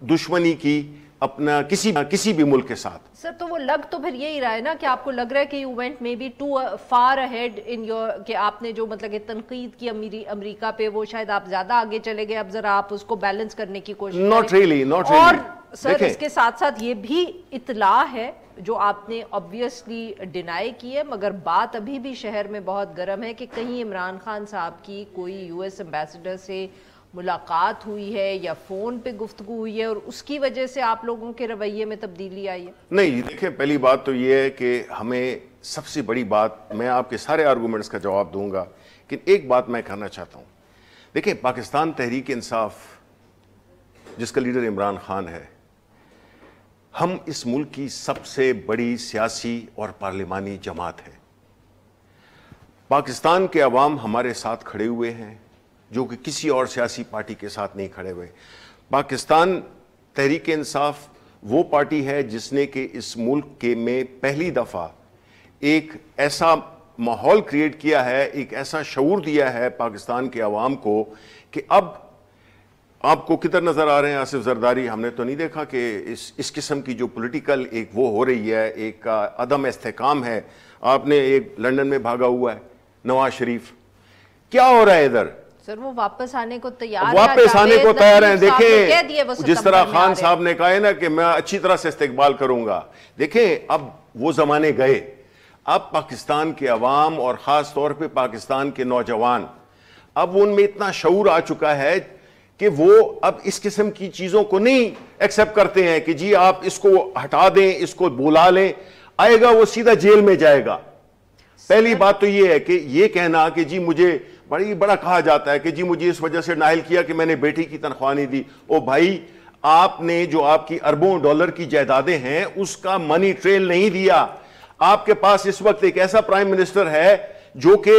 دشمنی کی اپنا کسی بھی ملک کے ساتھ. سر تو وہ لگ تو پھر یہی رہا ہے نا کہ آپ کو لگ رہا ہے کہ you went maybe too far ahead in your, کہ آپ نے جو مطلب کہ تنقید کی امریکہ پہ وہ شاید آپ زیادہ آگے چلے گئے, اب ذرا آپ اس کو بیلنس کرنے کی کوشش کریں. Not really. اور سر اس کے ساتھ ساتھ یہ بھی اطلاع ہے جو آپ نے obviously ڈینائی کی ہے, مگر بات ابھی بھی شہر میں بہت گرم ہے کہ کہیں عمران خان صاحب کی کوئی یو ایس ایمبیسڈر سے ملاقات ہوئی ہے یا فون پہ گفتگو ہوئی ہے اور اس کی وجہ سے آپ لوگوں کے رویے میں تبدیلی آئی ہے. نہیں دیکھیں, پہلی بات تو یہ ہے کہ ہمیں سب سے بڑی بات, میں آپ کے سارے آرگومنٹس کا جواب دوں گا, لیکن ایک بات میں کہنا چاہتا ہوں. دیکھیں, پاکستان تحریک انصاف جس کا لیڈر عمران خان ہے, ہم اس ملک کی سب سے بڑی سیاسی اور پارلیمانی جماعت ہے. پاکستان کے عوام ہمارے ساتھ کھڑے ہوئے ہیں جو کہ کسی اور سیاسی پارٹی کے ساتھ نہیں کھڑے ہوئے. پاکستان تحریک انصاف وہ پارٹی ہے جس نے کہ اس ملک کے میں پہلی دفعہ ایک ایسا ماحول کریٹ کیا ہے, ایک ایسا شعور دیا ہے پاکستان کے عوام کو کہ اب آپ کو کدھر نظر آ رہے ہیں آصف زرداری. ہم نے تو نہیں دیکھا کہ اس قسم کی جو پولیٹیکل ایک وہ ہو رہی ہے, ایک عدم استحکام ہے. آپ نے ایک لندن میں بھاگا ہوا ہے نواز شریف, کیا ہو رہا ہے ادھر؟ سر وہ واپس آنے کو تیار ہیں. دیکھیں جس طرح خان صاحب نے کہا ہے نا کہ میں اچھی طرح سے استقبال کروں گا, دیکھیں اب وہ زمانے گئے. اب پاکستان کے عوام اور خاص طور پہ پاکستان کے نوجوان, اب ان میں اتنا شعور آ چکا ہے کہ وہ اب اس قسم کی چیزوں کو نہیں ایکسپٹ کرتے ہیں کہ جی آپ اس کو ہٹا دیں, اس کو بلا لیں, آئے گا وہ سیدھا جیل میں جائے گا. پہلی بات تو یہ ہے کہ یہ کہنا کہ جی مجھے بڑا کہا جاتا ہے کہ جی مجھے اس وجہ سے نااہل کیا کہ میں نے بیٹی کی تنخواہ نہیں دی. او بھائی, آپ نے جو آپ کی اربوں ڈالر کی جائیدادیں ہیں اس کا منی ٹریل نہیں دیا. آپ کے پاس اس وقت ایک ایسا پرائم منسٹر ہے جو کہ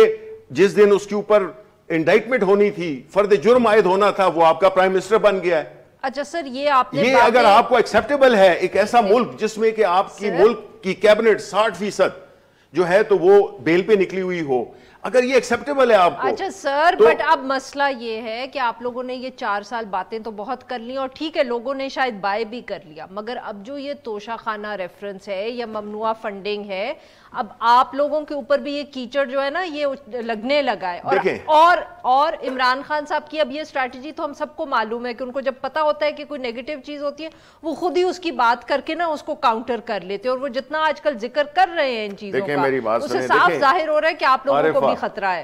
جس دن اس کے اوپر انڈائٹمنٹ ہونی تھی, فرد جرم عائد ہونا تھا, وہ آپ کا پرائم منسٹر بن گیا ہے. اچھا سر, یہ اگر آپ کو ایکسیپٹیبل ہے, ایک ایسا ملک جس میں کہ آپ کی ملک کی کیبنٹ 60% جو ہے تو وہ بیل پہ نکلی ہوئی ہو, اگر یہ ایکسیپٹیبل ہے آپ کو. اچھا سر, بٹ اب مسئلہ یہ ہے کہ آپ لوگوں نے یہ 4 سال باتیں تو بہت کر لی اور ٹھیک ہے لوگوں نے شاید بائے بھی کر لیا, مگر اب جو یہ توشہ خانہ ریفرنس ہے یا ممنوعہ فنڈنگ ہے, اب آپ لوگوں کے اوپر بھی یہ کیچڑ جو ہے نا یہ لگنے لگا ہے. اور عمران خان صاحب کی اب یہ اسٹریٹجی تو ہم سب کو معلوم ہے کہ ان کو جب پتا ہوتا ہے کہ کوئی نیگیٹو چیز ہوتی ہے وہ خود ہی اس کی بات کر کے نا اس کو کاؤنٹر کر لیتے, اور وہ جتنا آج کل ذکر کر رہے ہیں ان چیزوں کا اس سے صاف ظاہر ہو رہا ہے کہ آپ لوگوں کو بھی خطرہ ہے.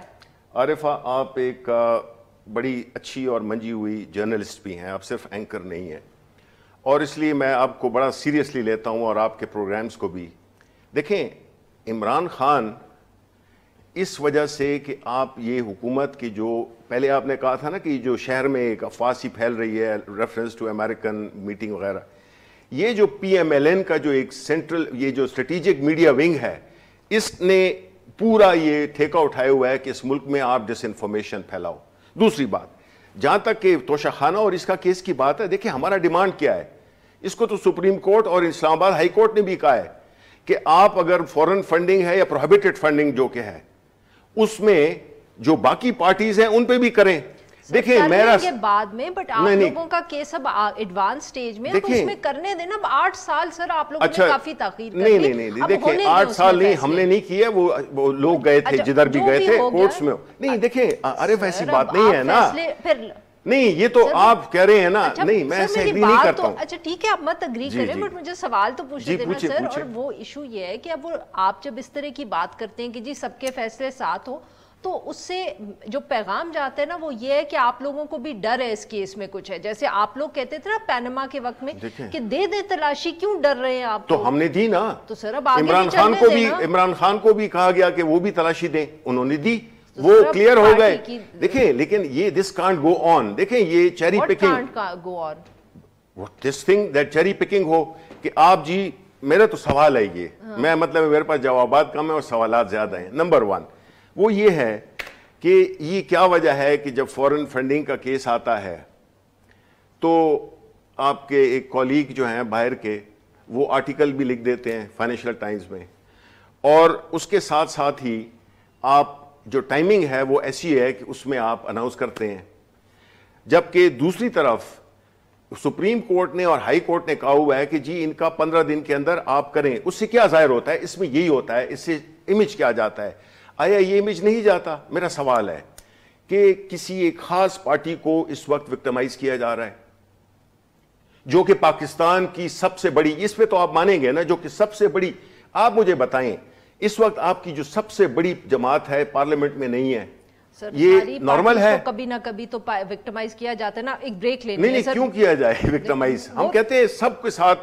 عارفہ, آپ ایک بڑی اچھی اور منجی ہوئی جرنلسٹ بھی ہیں, آپ صرف اینکر نہیں ہیں, اور اس لیے میں آپ کو بڑا سیریسلی لیتا ہوں اور آپ کے پروگرامز کو بھی. دیکھیں, عمران خان اس وجہ سے کہ آپ یہ حکومت کی جو پہلے آپ نے کہا تھا نا کہ جو شہر میں ایک افواہ سی پھیل رہی ہے ریفرنس ٹو امریکن میٹنگ وغیرہ, یہ جو پی ایم ایل این کا جو ایک سینٹرل یہ جو اسٹریٹجک میڈیا ونگ ہے, اس نے پورا یہ ٹھیکہ اٹھایا ہوا ہے کہ اس ملک میں آپ ڈس انفارمیشن پھیلاؤ. دوسری بات, جہاں تک کہ توشہ خانہ اور اس کا کیس کی بات ہے, دیکھیں ہمارا ڈیمانڈ کیا ہے, اس کو تو سپریم کورٹ اور اسلام آباد ہائی کورٹ نے بھی کہا ہے کہ آپ اگر فورن فنڈنگ ہے یا پروہیبٹڈ فنڈنگ جو کہ ہے اس میں جو باقی پارٹیز ہیں ان پہ بھی کریں. دیکھیں میرا بعد میں, بٹ آپ لوگوں کا کیس اب ایڈوانس سٹیج میں, اب اس میں کرنے دینا. 8 سال سر آپ لوگوں نے کافی تاخیر کر دی. نہیں دیکھیں 8 سال نہیں, ہم نے نہیں کیا, وہ لوگ گئے تھے جدھر بھی گئے تھے کورٹس میں. نہیں دیکھیں عارف ایسی بات نہیں ہے نا, نہیں یہ تو آپ کہہ رہے ہیں نا, نہیں میں ایسے ایگری نہیں کرتا ہوں. اچھا ٹھیک ہے آپ مت اگری کریں, بٹ مجھے سوال تو پوچھنے دینا سر. اور وہ ایشو یہ ہے کہ اب آپ جب اس طرح کی بات کرتے ہیں کہ جی سب کے فیصلے ساتھ ہو, تو اس سے جو پیغام جاتا ہے نا وہ یہ ہے کہ آپ لوگوں کو بھی ڈر ہے اس کیس میں کچھ ہے. جیسے آپ لوگ کہتے تھے نا پینما کے وقت میں کہ دے دے تلاشی, کیوں ڈر رہے ہیں آپ؟ تو ہم نے دی نا. تو سر اب آگے بھی چلنے دینا. عمران خان کو بھی کہا گیا کہ وہ بھی تلاشی دیں, انہوں نے دی, وہ کلیئر ہو گئے. دیکھیں لیکن یہ دس کانٹ گو آن. دیکھیں یہ cherry picking go on, this thing that cherry picking ہو کہ آپ جی, میرا تو سوال ہے یہ, میں مطلب میرے پاس جوابات کم ہیں اور سوالات زیادہ ہیں. نمبر 1 وہ یہ ہے کہ یہ کیا وجہ ہے کہ جب فورن فنڈنگ کا کیس آتا ہے تو آپ کے ایک کولیگ جو ہیں باہر کے, وہ آرٹیکل بھی لکھ دیتے ہیں فائنینشیل ٹائمز میں, اور اس کے ساتھ ساتھ ہی آپ جو ٹائمنگ ہے وہ ایسی ہے کہ اس میں آپ اناؤنس کرتے ہیں. جبکہ دوسری طرف سپریم کورٹ نے اور ہائی کورٹ نے کہا ہوا ہے کہ جی ان کا 15 دن کے اندر آپ کریں. اس سے کیا ظاہر ہوتا ہے؟ اس میں یہی ہوتا ہے. اس سے امیج کیا جاتا ہے؟ آیا یہ امیج نہیں جاتا؟ میرا سوال ہے کہ کسی ایک خاص پارٹی کو اس وقت وکٹمائز کیا جا رہا ہے جو کہ پاکستان کی سب سے بڑی, اس پہ تو آپ مانیں گے نا, جو کہ سب سے بڑی, آپ مجھے بتائیں اس وقت آپ کی جو سب سے بڑی جماعت ہے پارلیمنٹ میں نہیں ہے, یہ نارمل ہے؟ کبھی نہ کبھی تو وکٹمائز کیا جاتا ہے نا. ایک بریک لینے نہیں کیوں کیا جائے وکٹمائز؟ ہم کہتے ہیں سب کے ساتھ,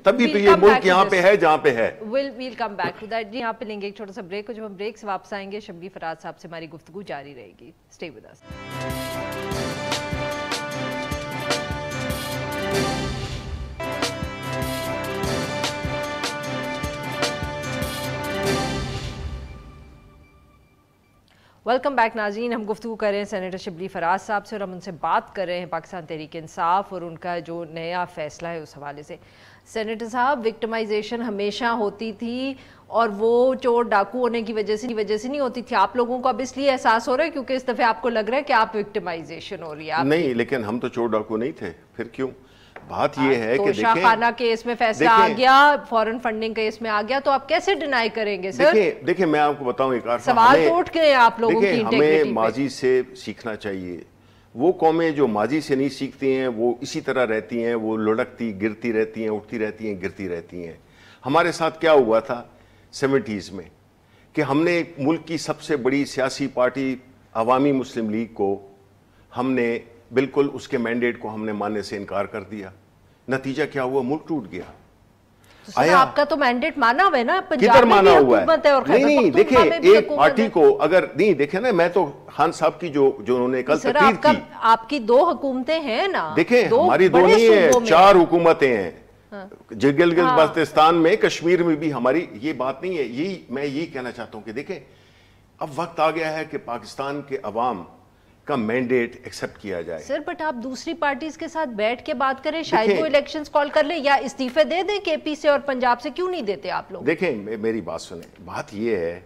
تبھی تو یہ ملک یہاں پہ ہے جہاں پہ ہے. we'll come back to that. یہاں پہ لیں گے ایک چھوٹا سا بریک, جب ہم بریک سے واپس آئیں گے شبلی فراز صاحب سے ہماری گفتگو جاری رہے گی. Stay with us. Welcome back ناظرین. ہم گفتگو کر رہے ہیں سینیٹر شبلی فراز صاحب سے, اور ہم ان سے بات کر رہے ہیں پاکستان تحریک انصاف اور ان کا جو نیا فیصلہ ہے اس حوالے سے. سینیٹر صاحب, وکٹمائزیشن ہمیشہ ہوتی تھی اور وہ چور ڈاکو ہونے کی وجہ سے نہیں ہوتی تھی. آپ لوگوں کو اب اس لیے احساس ہو رہا ہے کیونکہ اس دفعہ آپ کو لگ رہا ہے کہ آپ وکٹمائزیشن ہو رہی ہے؟ نہیں, لیکن ہم تو چور ڈاکو نہیں تھے. پھر کیوں؟ بات یہ ہے کہ توشہ خانہ کیس میں فیصلہ آ گیا, فورن فنڈنگ کیس میں آ گیا, تو آپ کیسے ڈینائی کریں گے سر؟ دیکھیں میں آپ کو بتاؤں ایک سوال تو اٹھ گئے آپ لوگوں کی انٹیگریٹی پہ. ہمیں ماضی سے سیکھنا چاہیے. وہ قومیں جو ماضی سے نہیں سیکھتی ہیں وہ اسی طرح رہتی ہیں, وہ لڑکتی گرتی رہتی ہیں, اٹھتی رہتی ہیں, گرتی رہتی ہیں. ہمارے ساتھ کیا ہوا تھا 70s میں کہ ہم نے ملک کی سب سے بڑی سیاسی پارٹی عوامی مسلم لیگ کو ہم نے بالکل اس کے مینڈیٹ کو ہم نے ماننے سے انکار کر دیا. نتیجہ کیا ہوا؟ ملک ٹوٹ گیا. آپ کا تو مینڈیٹ مانا ہوا ہے نا, کدھر مانا ہوا ہے؟ نہیں دیکھیں, ایک پارٹی کو اگر نہیں دیکھیں نا, میں تو خان صاحب کی جو انہوں نے کل تقریر کی, آپ کی 2 حکومتیں ہیں نا. دیکھیں ہماری 2 نہیں ہے, 4 حکومتیں ہیں. گلگت بلتستان میں, کشمیر میں بھی ہماری یہ بات نہیں ہے. میں یہی کہنا چاہتا ہوں کہ دیکھیں اب وقت آ گیا ہے کہ پاکستان کے عوام کا مینڈیٹ ایکسپٹ کیا جائے. سر بٹ آپ دوسری پارٹیز کے ساتھ بیٹھ کے بات کریں, شاید وہ الیکشنز کال کر لیں یا استعفے دے دیں کے پی سے اور پنجاب سے. کیوں نہیں دیتے آپ لوگ؟ دیکھیں میری بات سنیں, بات یہ ہے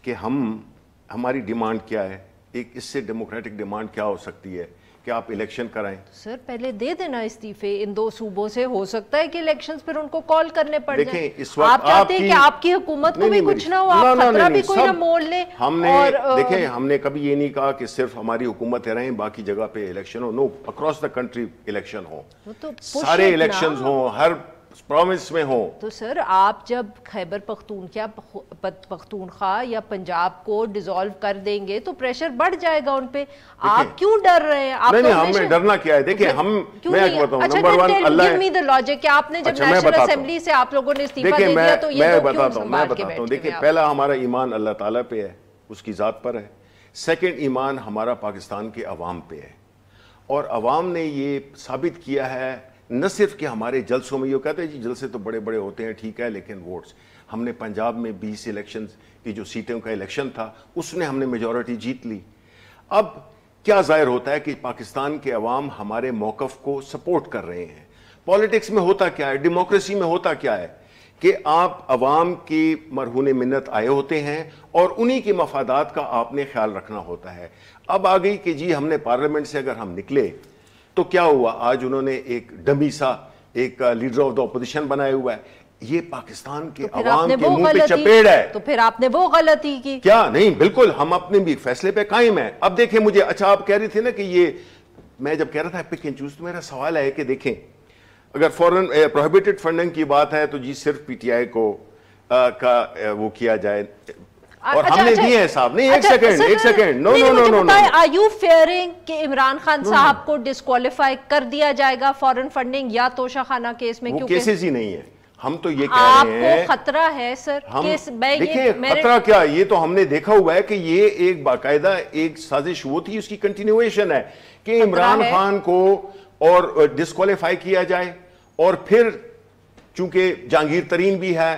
کہ ہماری ڈیمانڈ کیا ہے. ایک اس سے ڈیموکریٹک ڈیمانڈ کیا ہو سکتی ہے کہ آپ الیکشن کرائیں؟ سر پہلے دے دینا استعفے ان 2 صوبوں سے, ہو سکتا ہے کہ الیکشنز پھر ان کو کال کرنے پڑ جائیں. دیکھیں اس وقت آپ چاہتے ہیں کہ آپ کی حکومت کو بھی کچھ نہ ہو, آپ خطرہ بھی کوئی نہ مول لے. دیکھیں ہم نے کبھی یہ نہیں کہا کہ صرف ہماری حکومتیں رہیں باقی جگہ پہ الیکشن ہو. No, across the country election ہو, سارے الیکشنز ہوں, ہر پروونس میں ہوں. تو سر آپ جب خیبر پختونخوا یا پنجاب کو ڈیزالو کر دیں گے تو پریشر بڑھ جائے گا ان پہ. آپ کیوں ڈر رہے ہیں؟ نہیں ہمیں ڈرنا کیا ہے؟ دیکھیں میں ایک بتاؤں, number 1 Allah give me the logic کہ آپ نے جب نیشنل اسمبلی سے آپ لوگوں نے استعفیٰ دے دیا تو یہ لوگ کیوں سنبھال کے بیٹھے؟ دیکھیں پہلا ہمارا ایمان اللہ تعالیٰ پہ ہے, اس کی ذات پر ہے. سیکنڈ ایمان ہمارا پاکستان کے عوام پہ ہے, اور عوام نے یہ ثابت کیا ہے نہ صرف کہ ہمارے جلسوں میں, یہ کہتے ہیں جی جلسے تو بڑے بڑے ہوتے ہیں, ٹھیک ہے, لیکن ووٹس ہم نے پنجاب میں 20 الیکشنز کی جو سیٹوں کا الیکشن تھا اس نے ہم نے میجورٹی جیت لی. اب کیا ظاہر ہوتا ہے کہ پاکستان کے عوام ہمارے موقف کو سپورٹ کر رہے ہیں. پالیٹکس میں ہوتا کیا ہے, ڈیموکریسی میں ہوتا کیا ہے کہ آپ عوام کی مرہون منت آئے ہوتے ہیں اور انہی کے مفادات کا آپ نے خیال رکھنا ہوتا ہے. اب آ گئی کہ جی ہم نے پارلیمنٹ سے اگر ہم نکلے تو کیا ہوا, آج انہوں نے ایک ڈمی سا ایک لیڈر آف دا اپوزیشن بنایا ہوا ہے. یہ پاکستان کے عوام کے منہ پہ چپیڑ ہے. تو پھر آپ نے وہ غلطی کی کیا؟ نہیں بالکل, ہم اپنے بھی فیصلے پہ قائم ہیں. اب دیکھیں مجھے, اچھا آپ کہہ رہی تھے نا کہ یہ, میں جب کہہ رہا تھا پک اینڈ چوز, تو میرا سوال ہے کہ دیکھیں اگر فورن پروہیبٹڈ فنڈنگ کی بات ہے تو جی صرف پی ٹی آئی کو کا وہ کیا جائے, اور ہم نے دیے ہیں صاحب. نہیں ایک second no no no no are you fearing کہ عمران خان صاحب کو ڈسکوالیفائی کر دیا جائے گا فورن فنڈنگ یا توشہ خانہ کیس میں؟ وہ کیسز ہی نہیں ہے. ہم تو یہ کہہ رہے ہیں آپ کو خطرہ ہے سر. دیکھیں خطرہ کیا, یہ تو ہم نے دیکھا ہوا ہے کہ یہ ایک باقاعدہ ایک سازش وہ تھی, اس کی کنٹینیویشن ہے کہ عمران خان کو اور ڈسکوالیفائی کیا جائے, اور پھر چونکہ جہانگیر ترین بھی ہے,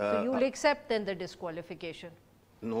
you will accept then the disqualification? No,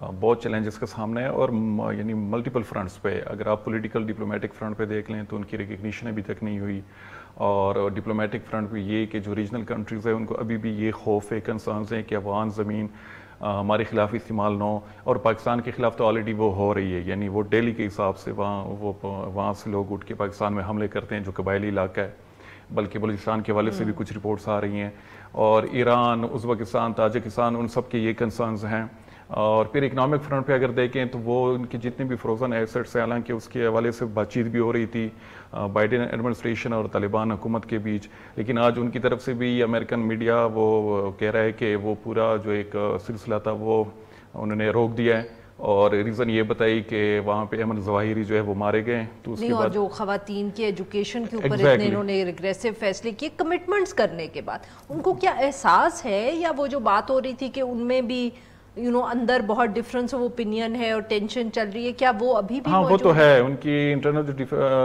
بہت چیلنجز کے سامنے ہے، اور یعنی ملٹیپل فرنٹس پہ. اگر آپ پولیٹیکل ڈپلومیٹک فرنٹ پہ دیکھ لیں تو ان کی ریکگنیشن ابھی تک نہیں ہوئی، اور ڈپلومیٹک فرنٹ پہ یہ کہ جو ریجنل کنٹریز ہیں ان کو ابھی بھی یہ خوف ہے، کنسرنز ہیں کہ افغان زمین ہمارے خلاف استعمال نہ ہو. اور پاکستان کے خلاف تو آلریڈی وہ ہو رہی ہے، یعنی وہ ڈیلی کے حساب سے وہاں سے لوگ اٹھ کے پاکستان میں حملے کرتے ہیں جو قبائلی علاقہ ہے، بلکہ بلوچستان کے حوالے سے بھی کچھ رپورٹس آ رہی ہیں. اور ایران، ازبکستان، تاجکستان، ان سب کے یہ کنسرنز ہیں. اور پھر اکنامک فرنٹ پہ اگر دیکھیں تو وہ ان کے جتنے بھی فروزن ایسٹس ہیں، حالانکہ اس کے حوالے سے بات چیت بھی ہو رہی تھی بائیڈن ایڈمنسٹریشن اور طالبان حکومت کے بیچ، لیکن آج ان کی طرف سے بھی امریکن میڈیا وہ کہہ رہا ہے کہ وہ پورا جو ایک سلسلہ تھا وہ انہوں نے روک دیا ہے، اور ریزن یہ بتائی کہ وہاں پہ احمد ظواہری جو ہے وہ مارے گئے. تو اس کے بعد جو خواتین کی ایجوکیشن کے اوپر اتنے انہوں نے ریگریسو فیصلے کیے کمٹمنٹس کرنے کے بعد، ان کو کیا احساس ہے، یا وہ جو بات ہو رہی تھی کہ ان میں بھی اندر بہت ڈفرنس آف اوپینین ہے اور ٹینشن چل رہی ہے، کیا وہ ابھی بھی وہ تو ہے، ان کی انٹرنل جو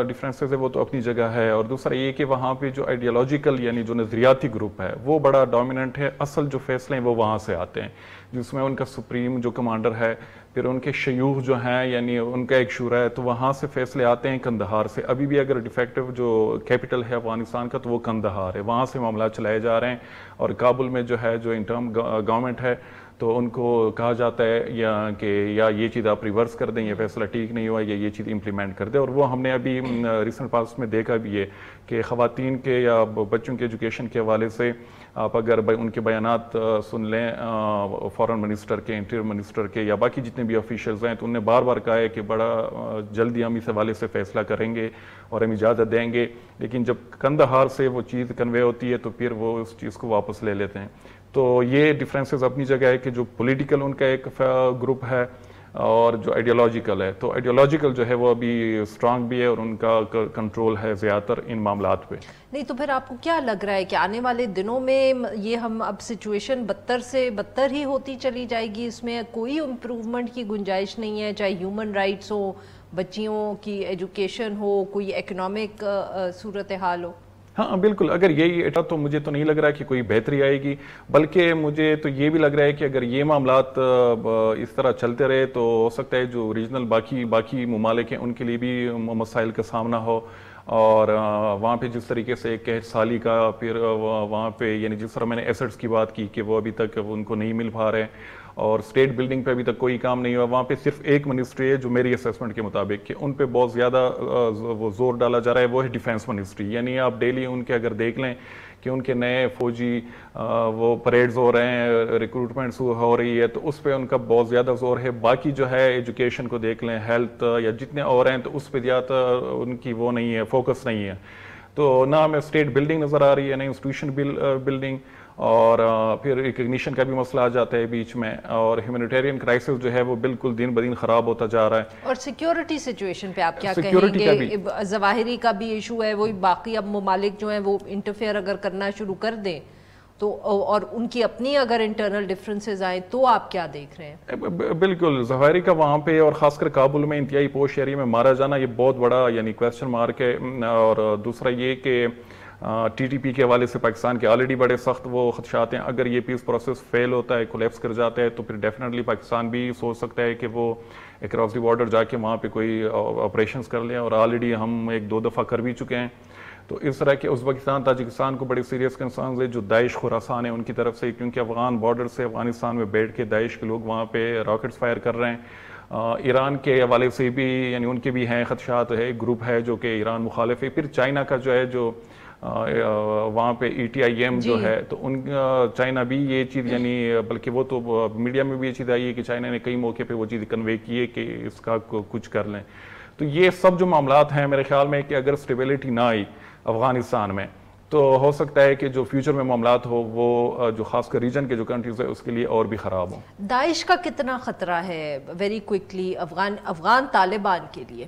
ڈفرینسز ہے وہ تو اپنی جگہ ہے. اور دوسرا یہ کہ وہاں پہ جو آئیڈیالوجیکل یعنی جو نظریاتی گروپ ہے وہ بڑا ڈومیننٹ ہے. اصل جو فیصلے ہیں وہ وہاں سے آتے ہیں، جس میں ان کا سپریم جو کمانڈر ہے، پھر ان کے شیوخ جو ہیں یعنی ان کا ایک شورا ہے، تو وہاں سے فیصلے آتے ہیں قندھار سے. ابھی بھی اگر ڈیفیکٹو جو کیپٹل ہے افغانستان کا تو وہ قندھار ہے، وہاں سے معاملات چلائے جا رہے ہیں. اور کابل میں جو ہے جو انٹرم گورنمنٹ ہے تو ان کو کہا جاتا ہے یا یہ چیز آپ ریورس کر دیں، یہ فیصلہ ٹھیک نہیں ہوا، یا یہ چیز امپلیمنٹ کر دیں. اور وہ ہم نے ابھی ریسنٹ پاسٹ میں دیکھا بھی ہے کہ خواتین کے یا بچوں کے ایجوکیشن کے حوالے سے آپ اگر ان کے بیانات سن لیں فارن منسٹر کے، انٹیریئر منسٹر کے، یا باقی جتنے بھی آفیشلز ہیں، تو انہوں نے بار بار کہا ہے کہ بڑا جلدی ہم اس حوالے سے فیصلہ کریں گے اور ہم اجازت دیں گے. لیکن جب قندھار سے وہ چیز کنوے ہوتی ہے تو پھر وہ اس چیز کو واپس لے لیتے ہیں. تو یہ ڈفرینسز اپنی جگہ ہے کہ جو پولیٹیکل ان کا ایک گروپ ہے اور جو آئیڈیالوجیکل ہے، تو آئیڈیالوجیکل جو ہے وہ ابھی اسٹرانگ بھی ہے اور ان کا کنٹرول ہے زیادہ تر ان معاملات پہ. نہیں تو پھر آپ کو کیا لگ رہا ہے کہ آنے والے دنوں میں یہ ہم اب سچویشن بدتر سے بدتر ہی ہوتی چلی جائے گی، اس میں کوئی امپروومنٹ کی گنجائش نہیں ہے، چاہے ہیومن رائٹس ہو، بچیوں کی ایجوکیشن ہو، کوئی اکنامک صورتحال ہو؟ ہاں بالکل، اگر یہی اٹھا تو مجھے تو نہیں لگ رہا کہ کوئی بہتری آئے گی، بلکہ مجھے تو یہ بھی لگ رہا ہے کہ اگر یہ معاملات اس طرح چلتے رہے تو ہو سکتا ہے جو ریجنل باقی ممالک ہیں ان کے لیے بھی مسائل کا سامنا ہو. اور وہاں پہ جس طریقے سے ایک قحط سالی کا، پھر وہاں پہ یعنی جس طرح میں نے ایسٹس کی بات کی کہ وہ ابھی تک ان کو نہیں مل پا رہے، اور اسٹیٹ بلڈنگ پہ ابھی تک کوئی کام نہیں ہوا. وہاں پہ صرف ایک منسٹری ہے جو میری اسیسمنٹ کے مطابق کہ ان پہ بہت زیادہ وہ زور ڈالا جا رہا ہے، وہ ہے ڈیفینس منسٹری. یعنی آپ ڈیلی ان کے اگر دیکھ لیں کہ ان کے نئے فوجی وہ پریڈز ہو رہے ہیں، ریکروٹمنٹس ہو رہی ہے، تو اس پہ ان کا بہت زیادہ زور ہے. باقی جو ہے ایجوکیشن کو دیکھ لیں، ہیلتھ یا جتنے اور ہیں، تو اس پہ زیادہ ان کی وہ نہیں ہے، فوکس نہیں ہے. تو نہ ہمیں اسٹیٹ بلڈنگ نظر آ رہی ہے، نہ انسٹیٹیوشن بلڈنگ، اور پھر ریکگنیشن کا بھی مسئلہ آ جاتا ہے بیچ میں، اور ہیومینیٹیرین کرائسس جو ہے وہ بالکل دن بدن خراب ہوتا جا رہا ہے. اور سیکیورٹی سچویشن پہ آپ کیا کہیں گے؟ ظواہری کا بھی ایشو ہے، وہی باقی اب ممالک جو ہیں وہ انٹرفیئر اگر کرنا شروع کر دیں تو، اور ان کی اپنی اگر انٹرنل ڈفرنسز آئیں تو آپ کیا دیکھ رہے ہیں؟ بالکل، ظواہری کا وہاں پہ اور خاص کر کابل میں انتہائی پوش ایریا میں مارا جانا یہ بہت بڑا یعنی کویسچن مارک ہے. اور دوسرا یہ کہ ٹی ٹی پی کے حوالے سے پاکستان کے آلریڈی بڑے سخت وہ خدشات ہیں. اگر یہ پیس پروسیس فیل ہوتا ہے، کولیپس کر جاتا ہے، تو پھر ڈیفینیٹلی پاکستان بھی سوچ سکتا ہے کہ وہ اکراس دی بارڈر جا کے وہاں پہ کوئی آپریشنز کر لیں، اور آلریڈی ہم 1-2 دفعہ کر بھی چکے ہیں. تو اس طرح کے ازبکستان، تاجکستان کو بڑے سیریس کنسرنز ہے جو داعش خراسان ہے ان کی طرف سے، کیونکہ افغان بارڈر سے افغانستان میں بیٹھ کے داعش کے لوگ وہاں پہ راکٹس فائر کر رہے ہیں. ایران کے حوالے سے بھی یعنی ان کے بھی ہیں خدشات، ہے ایک گروپ ہے جو کہ ایران مخالف ہے. پھر چائنا کا جو ہے جو وہاں پہ ETIM جو ہے، تو ان چائنا بھی یہ چیز یعنی بلکہ وہ تو میڈیا میں بھی یہ چیز آئی ہے کہ چائنا نے کئی موقع پہ وہ چیز کنوے کی ہے کہ اس کا کچھ کر لیں. تو یہ سب جو معاملات ہیں میرے خیال میں کہ اگر اسٹیبلٹی نہ آئی افغانستان میں تو ہو سکتا ہے کہ جو فیوچر میں معاملات ہو وہ جو خاص کر ریجن کے جو کنٹریز ہے اس کے لیے اور بھی خراب ہوں. داعش کا کتنا خطرہ ہے ویری کوئکلی افغان طالبان کے لیے؟